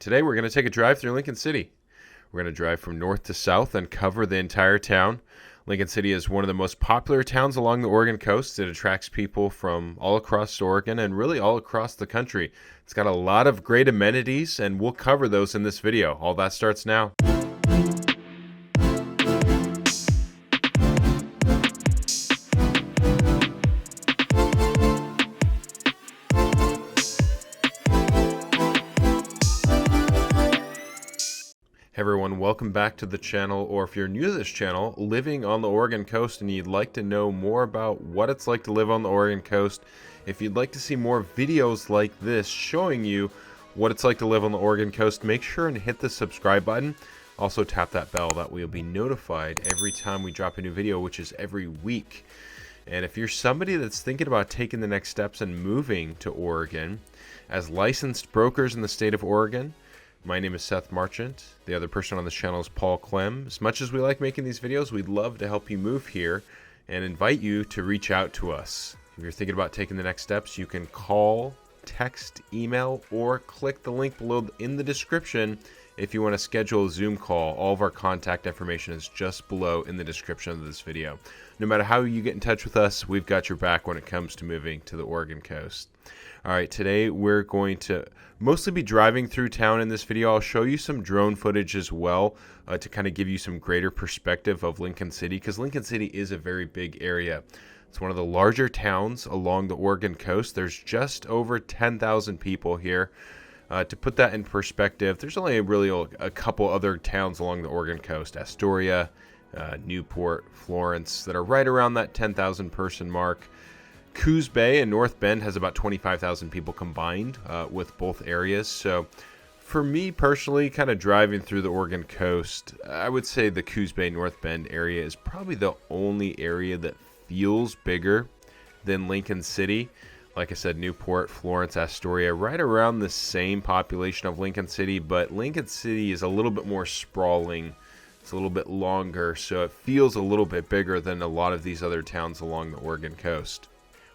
Today we're going to take a drive through Lincoln City. We're going to drive from north to south and cover the entire town. Lincoln City is one of the most popular towns along the Oregon coast. It attracts people from all across Oregon and really all across the country. It's got a lot of great amenities, and we'll cover those in this video. All that starts now. Hey everyone, welcome back to the channel, or if you're new to this channel, living on the Oregon coast and you'd like to know more about what it's like to live on the Oregon coast, if you'd like to see more videos like this showing you what it's like to live on the Oregon coast, make sure and hit the subscribe button. Also tap that bell, that way you'll be notified every time we drop a new video, which is every week. And if you're somebody that's thinking about taking the next steps and moving to Oregon, as licensed brokers in the state of Oregon, my name is Seth Marchant. The other person on this channel is Paul Clem. As much as we like making these videos, we'd love to help you move here and invite you to reach out to us. If you're thinking about taking the next steps, you can call, text, email, or click the link below in the description if you want to schedule a Zoom call. All of our contact information is just below in the description of this video. No matter how you get in touch with us, we've got your back when it comes to moving to the Oregon coast. All right, today we're going to mostly be driving through town in this video. I'll show you some drone footage as well to kind of give you some greater perspective of Lincoln City, because Lincoln City is a very big area. It's one of the larger towns along the Oregon coast. There's just over 10,000 people here. To put that in perspective, there's only really a couple other towns along the Oregon coast, Astoria, Newport, Florence, that are right around that 10,000 person mark. Coos Bay and North Bend has about 25,000 people combined with both areas. So for me personally, kind of driving through the Oregon coast, I would say the Coos Bay, North Bend area is probably the only area that feels bigger than Lincoln City. Like I said, Newport, Florence, Astoria, right around the same population of Lincoln City, but Lincoln City is a little bit more sprawling. It's a little bit longer, so it feels a little bit bigger than a lot of these other towns along the Oregon coast.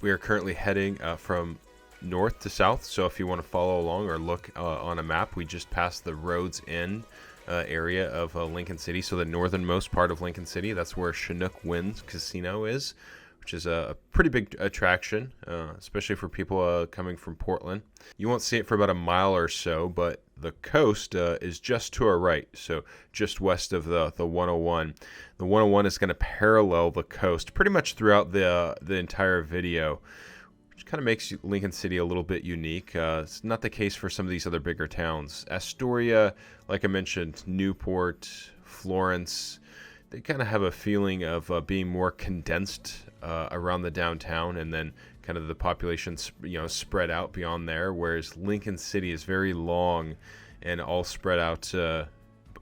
We are currently heading from north to south, so if you want to follow along or look on a map, we just passed the Roads End area of Lincoln City, so the northernmost part of Lincoln City. That's where Chinook Winds Casino is, which is a pretty big attraction, especially for people coming from Portland. You won't see it for about a mile or so, but the coast is just to our right, so just west of the 101. The 101 is going to parallel the coast pretty much throughout the entire video, which kind of makes Lincoln City a little bit unique. It's not the case for some of these other bigger towns. Astoria, like I mentioned, Newport, Florence, they kind of have a feeling of being more condensed around the downtown, and then kind of the population, spread out beyond there, whereas Lincoln City is very long and all spread out,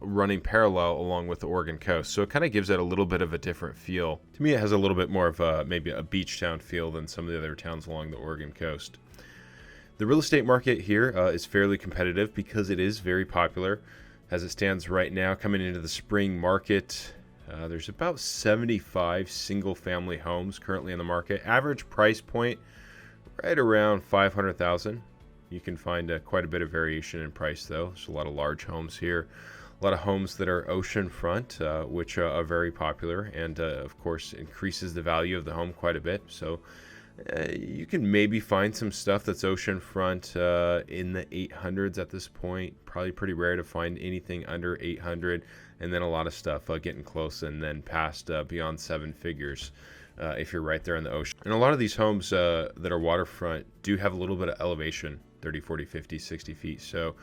running parallel along with the Oregon coast. So it kind of gives it a little bit of a different feel. To me, it has a little bit more of maybe a beach town feel than some of the other towns along the Oregon coast. The real estate market here is fairly competitive because it is very popular. As it stands right now, coming into the spring market, there's about 75 single-family homes currently in the market. Average price point right around $500,000. You can find quite a bit of variation in price, though. There's a lot of large homes here. A lot of homes that are oceanfront, which are very popular, and of course increases the value of the home quite a bit. So you can maybe find some stuff that's oceanfront in the 800s at this point. Probably pretty rare to find anything under 800, and then a lot of stuff getting close and then past beyond seven figures if you're right there in the ocean. And a lot of these homes that are waterfront do have a little bit of elevation, 30, 40, 50, 60 feet. So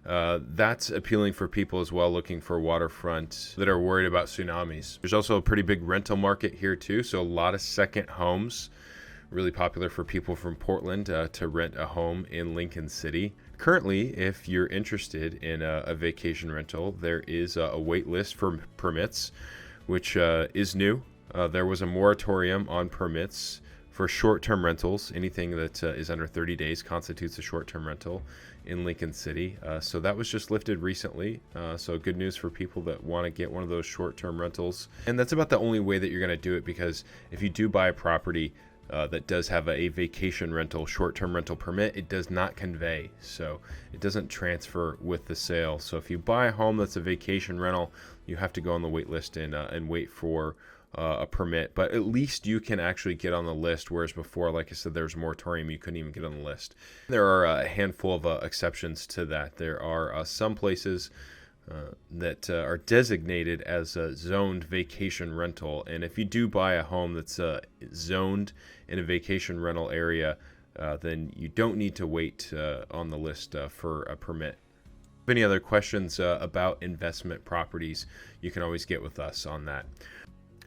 that's appealing for people as well looking for waterfront that are worried about tsunamis. There's also a pretty big rental market here too, so a lot of second homes. Really popular for people from Portland to rent a home in Lincoln City. Currently, if you're interested in a vacation rental, there is a wait list for permits, which is new. There was a moratorium on permits for short-term rentals. Anything that is under 30 days constitutes a short-term rental in Lincoln City. So that was just lifted recently. So good news for people that want to get one of those short-term rentals. And that's about the only way that you're going to do it, because if you do buy a property, that does have a vacation rental, short-term rental permit. It does not convey, so it doesn't transfer with the sale. So if you buy a home that's a vacation rental, you have to go on the wait list and wait for a permit. But at least you can actually get on the list, whereas before, like I said, there's a moratorium. You couldn't even get on the list. There are a handful of exceptions to that. There are some places that are designated as a zoned vacation rental. And if you do buy a home that's zoned in a vacation rental area, then you don't need to wait on the list for a permit. If any other questions about investment properties, you can always get with us on that.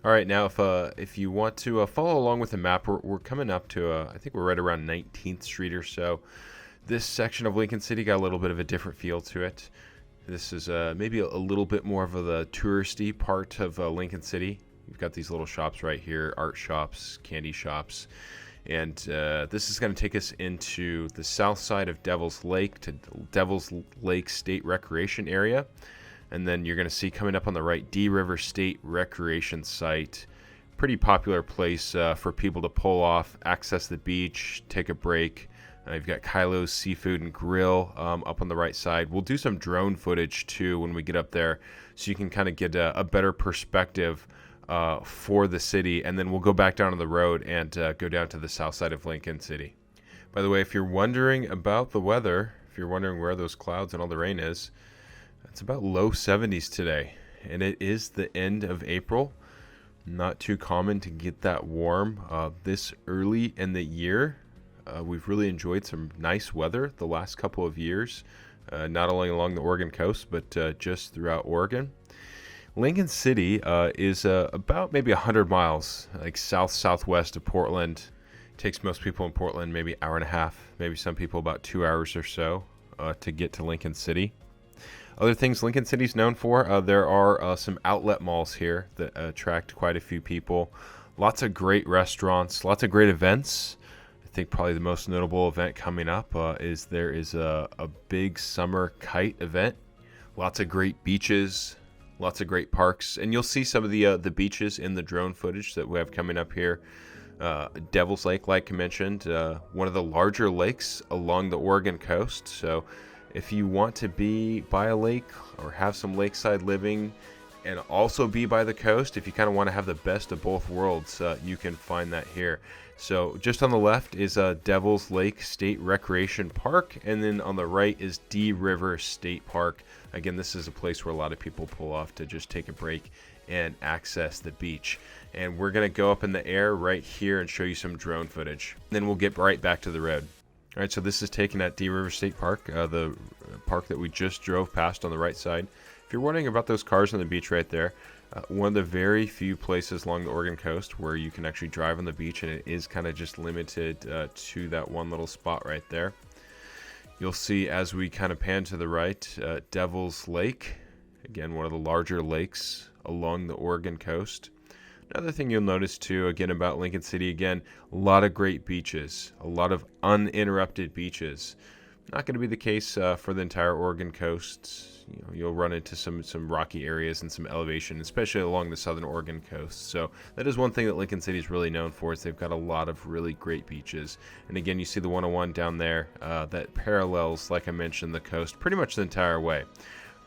All right, now if you want to follow along with the map, we're coming up to, I think we're right around 19th Street or so. This section of Lincoln City got a little bit of a different feel to it. This is maybe a little bit more of the touristy part of Lincoln City. You've got these little shops right here, art shops, candy shops. And this is going to take us into the south side of Devil's Lake to Devil's Lake State Recreation Area. And then you're going to see coming up on the right, D River State Recreation Site. Pretty popular place for people to pull off, access the beach, take a break. You've got Kylo's Seafood and Grill up on the right side. We'll do some drone footage too when we get up there, so you can kind of get a better perspective for the city. And then we'll go back down on the road and go down to the south side of Lincoln City. By the way, if you're wondering about the weather, if you're wondering where those clouds and all the rain is, it's about low 70s today. And it is the end of April. Not too common to get that warm this early in the year. We've really enjoyed some nice weather the last couple of years, not only along the Oregon coast, but just throughout Oregon. Lincoln City is about maybe 100 miles, like southwest of Portland. It takes most people in Portland maybe an hour and a half, maybe some people about 2 hours or so to get to Lincoln City. Other things Lincoln City's known for, there are some outlet malls here that attract quite a few people. Lots of great restaurants, lots of great events. I think probably the most notable event coming up is there is a big summer kite event. Lots of great beaches, lots of great parks, and you'll see some of the beaches in the drone footage that we have coming up here. Devil's Lake, like I mentioned, one of the larger lakes along the Oregon coast. So if you want to be by a lake or have some lakeside living and also be by the coast, if you kind of want to have the best of both worlds, you can find that here. So just on the left is Devil's Lake State Recreation Park, and then on the right is D River State Park. Again, this is a place where a lot of people pull off to just take a break and access the beach. And we're going to go up in the air right here and show you some drone footage. Then we'll get right back to the road. All right, so this is taken at D River State Park, the park that we just drove past on the right side. If you're wondering about those cars on the beach right there, one of the very few places along the Oregon coast where you can actually drive on the beach, and it is kind of just limited to that one little spot right there. You'll see as we kind of pan to the right, Devil's Lake, again, one of the larger lakes along the Oregon coast. Another thing you'll notice too, again, about Lincoln City, again, a lot of great beaches, a lot of uninterrupted beaches. Not going to be the case for the entire Oregon coast. You know, you'll run into some rocky areas and some elevation, especially along the southern Oregon coast. So that is one thing that Lincoln City is really known for, is they've got a lot of really great beaches. And again, you see the 101 down there that parallels, like I mentioned, the coast pretty much the entire way.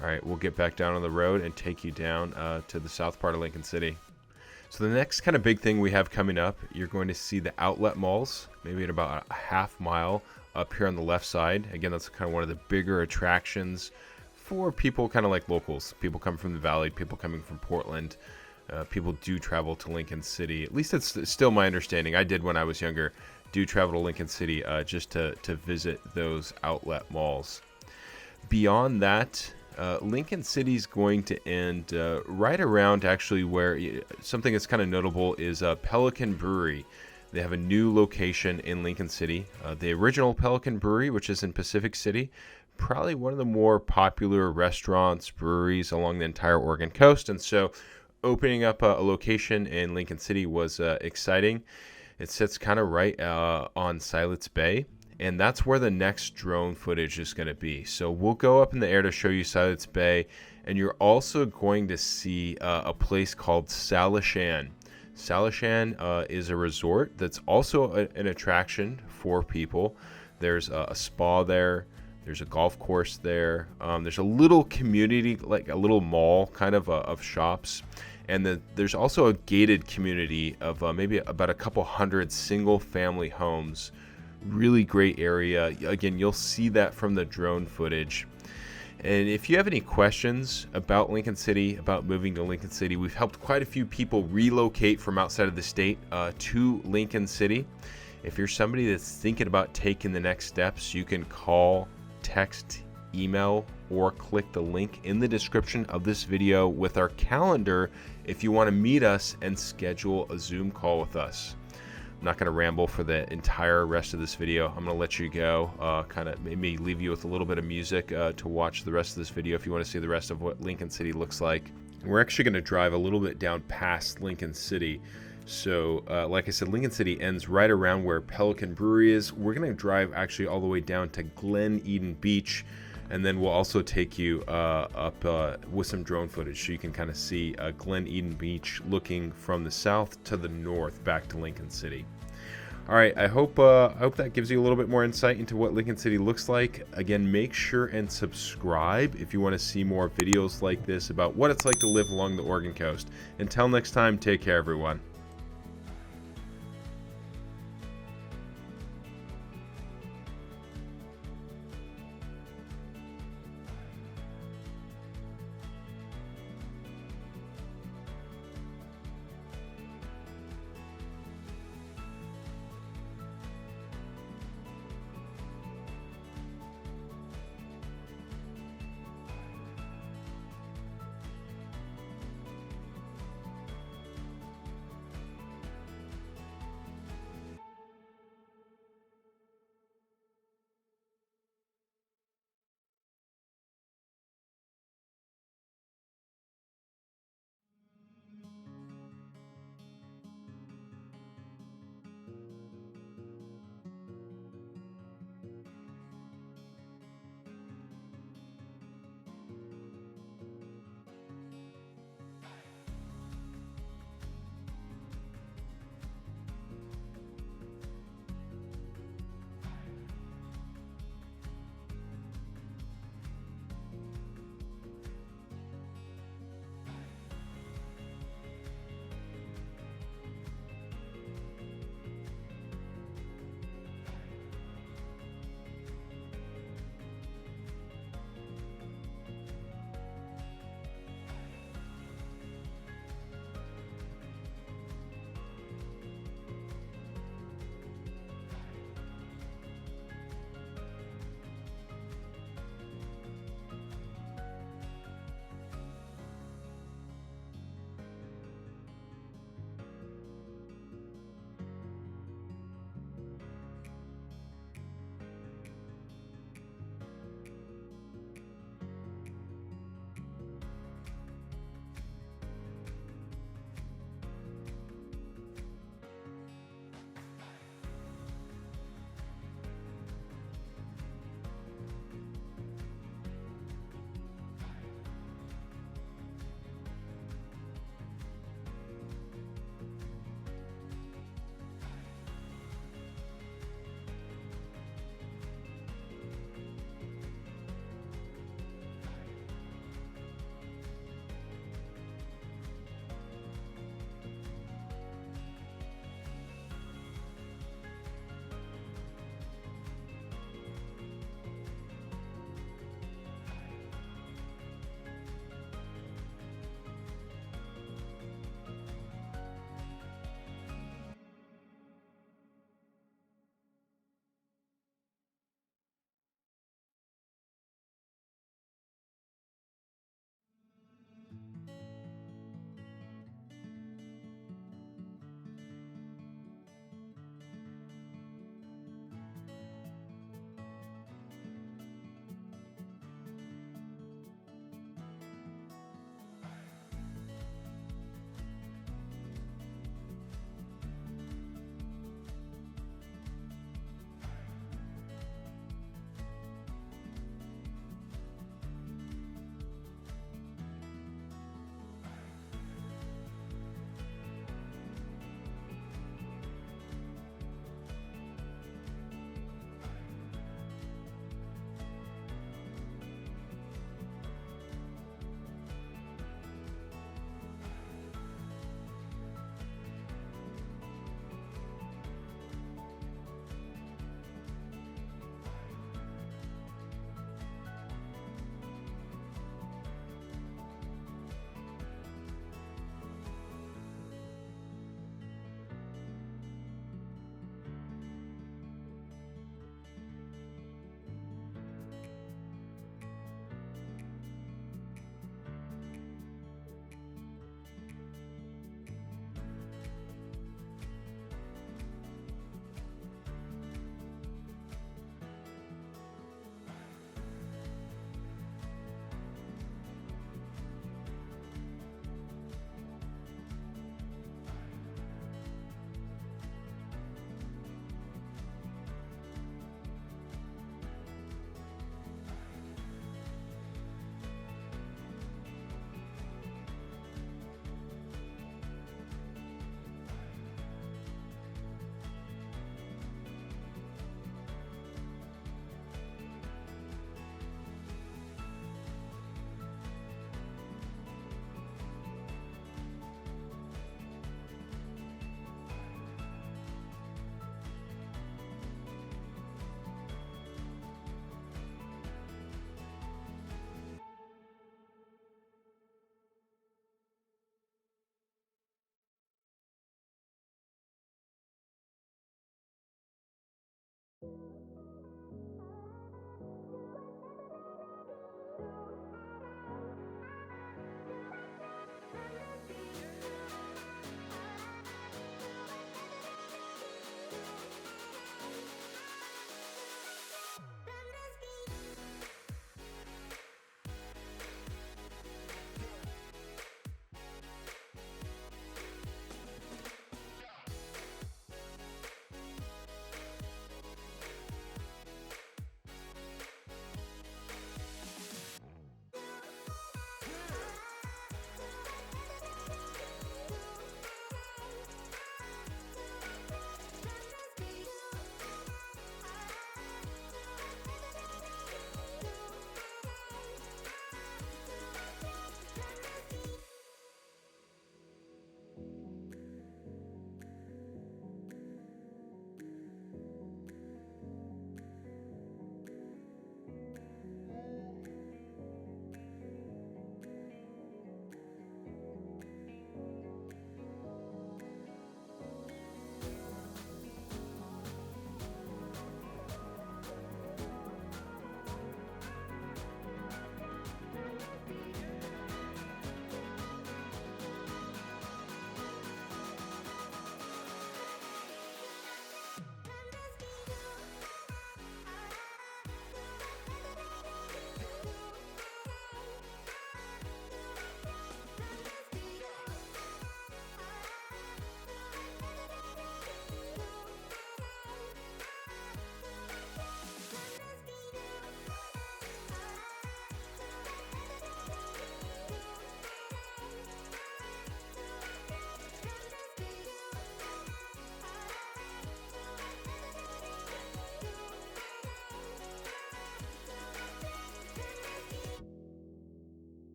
All right, we'll get back down on the road and take you down to the south part of Lincoln City. So the next kind of big thing we have coming up, you're going to see the outlet malls, maybe at about a half mile up here on the left side. Again, that's kind of one of the bigger attractions for people kind of like locals. People come from the valley, people coming from Portland. People do travel to Lincoln City. At least it's still my understanding. I did when I was younger, do travel to Lincoln City just to visit those outlet malls. Beyond that, Lincoln City's going to end right around actually where something that's kind of notable is Pelican Brewery. They have a new location in Lincoln City. The original Pelican Brewery, which is in Pacific City, probably one of the more popular restaurants, breweries along the entire Oregon coast. And so opening up a location in Lincoln City was exciting. It sits kind of right on Siletz Bay. And that's where the next drone footage is going to be. So we'll go up in the air to show you Siletz Bay. And you're also going to see a place called Salishan. Salishan is a resort that's also an attraction for people. There's a spa there. There's a golf course there. There's a little community, like a little mall kind of shops. And there's also a gated community of maybe about a couple hundred single family homes. Really great area. Again, you'll see that from the drone footage. And if you have any questions about Lincoln City, about moving to Lincoln City, we've helped quite a few people relocate from outside of the state to Lincoln City. If you're somebody that's thinking about taking the next steps, you can call, text, email, or click the link in the description of this video with our calendar if you want to meet us and schedule a Zoom call with us. I'm not going to ramble for the entire rest of this video. I'm going to let you go, kind of maybe leave you with a little bit of music to watch the rest of this video if you want to see the rest of what Lincoln City looks like. We're actually going to drive a little bit down past Lincoln City. So like I said, Lincoln City ends right around where Pelican Brewery is. We're going to drive actually all the way down to Glen Eden Beach, and then we'll also take you up with some drone footage so you can kind of see Glen Eden Beach looking from the south to the north back to Lincoln City. All right, I hope that gives you a little bit more insight into what Lincoln City looks like. Again, make sure and subscribe if you want to see more videos like this about what it's like to live along the Oregon coast. Until next time, take care, everyone.